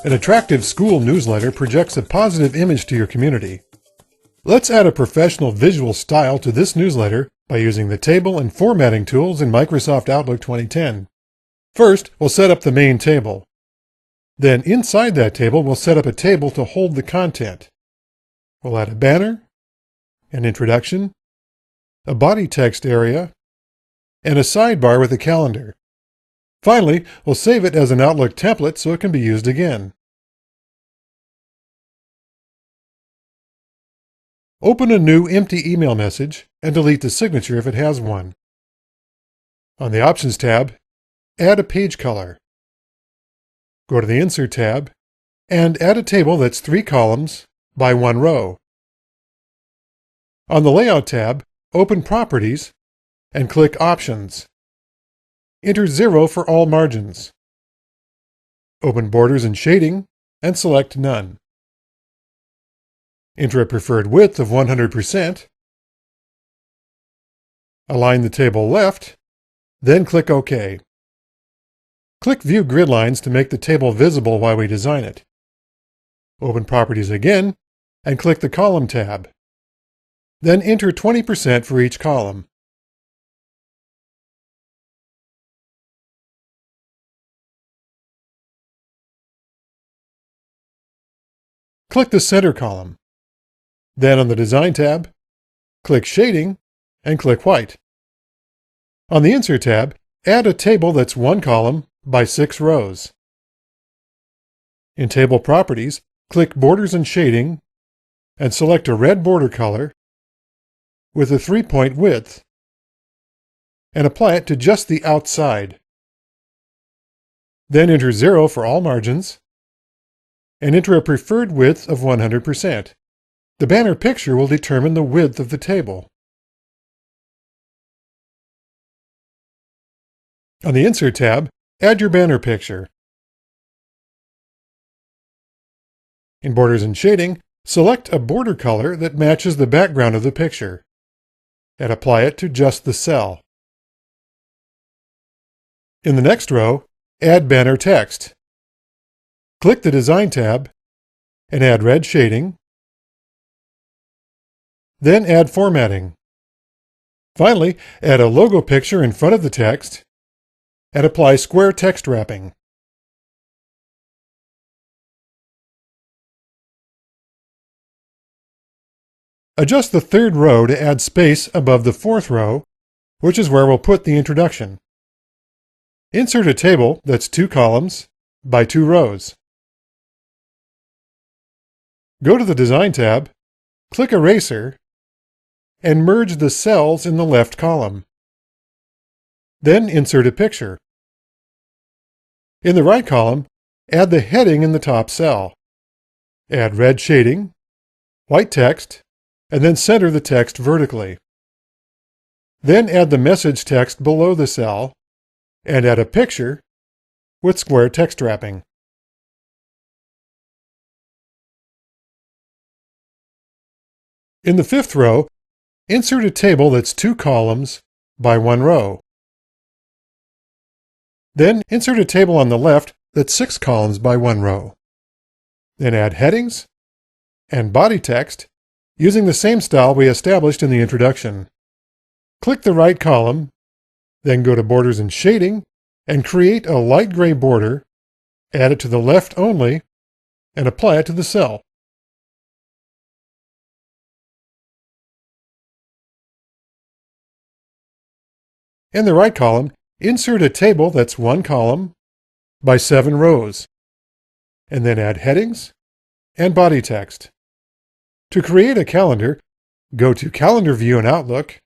An attractive school newsletter projects a positive image to your community. Let's add a professional visual style to this newsletter by using the table and formatting tools in Microsoft Outlook 2010. First, we'll set up the main table. Then inside that table, we'll set up a table to hold the content. We'll add a banner, an introduction, a body text area, and a sidebar with a calendar. Finally, we'll save it as an Outlook template so it can be used again. Open a new empty email message and delete the signature if it has one. On the Options tab, add a page color. Go to the Insert tab and add a table that's 3 columns by 1 row. On the Layout tab, open Properties and click Options. Enter 0 for all margins. Open Borders and Shading and select None. Enter a preferred width of 100%. Align the table left, then click OK. Click View Grid Lines to make the table visible while we design it. Open Properties again and click the Column tab. Then enter 20% for each column. Click the Center column. Then on the Design tab, click Shading and click White. On the Insert tab, add a table that's 1 column by 6 rows. In Table Properties, click Borders and Shading and select a red border color with a 3-point width and apply it to just the outside. Then enter 0 for all margins and enter a preferred width of 100%. The banner picture will determine the width of the table. On the Insert tab, add your banner picture. In Borders and Shading, select a border color that matches the background of the picture, and apply it to just the cell. In the next row, add banner text. Click the Design tab and add red shading. Then add formatting. Finally, add a logo picture in front of the text and apply square text wrapping. Adjust the 3rd row to add space above the 4th row, which is where we'll put the introduction. Insert a table that's 2 columns by 2 rows. Go to the Design tab, click Eraser, and merge the cells in the left column. Then insert a picture. In the right column, add the heading in the top cell. Add red shading, white text, and then center the text vertically. Then add the message text below the cell, and add a picture with square text wrapping. In the 5th row, insert a table that's 2 columns by 1 row. Then insert a table on the left that's 6 columns by 1 row. Then add headings and body text using the same style we established in the introduction. Click the right column, then go to Borders and Shading and create a light gray border, add it to the left only, and apply it to the cell. In the right column, insert a table that's 1 column by 7 rows, and then add headings and body text. To create a calendar, go to Calendar View in Outlook,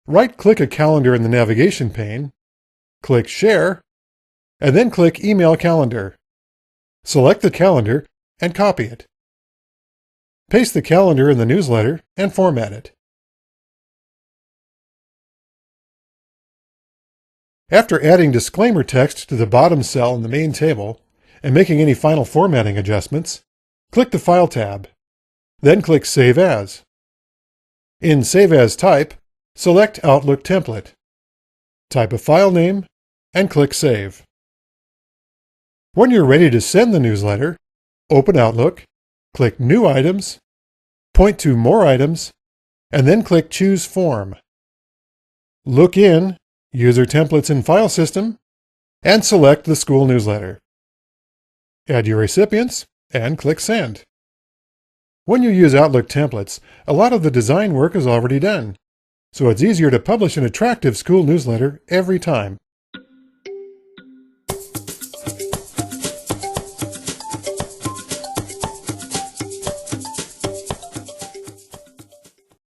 right-click a calendar in the navigation pane, click Share, and then click Email Calendar. Select the calendar and copy it. Paste the calendar in the newsletter and format it. After adding disclaimer text to the bottom cell in the main table and making any final formatting adjustments, click the File tab. Then click Save As. In Save As Type, select Outlook Template. Type a file name and click Save. When you're ready to send the newsletter, open Outlook, click New Items, point to More Items, and then click Choose Form. Look in User Templates and File System, and select the school newsletter. Add your recipients, and click Send. When you use Outlook templates, a lot of the design work is already done, so it's easier to publish an attractive school newsletter every time.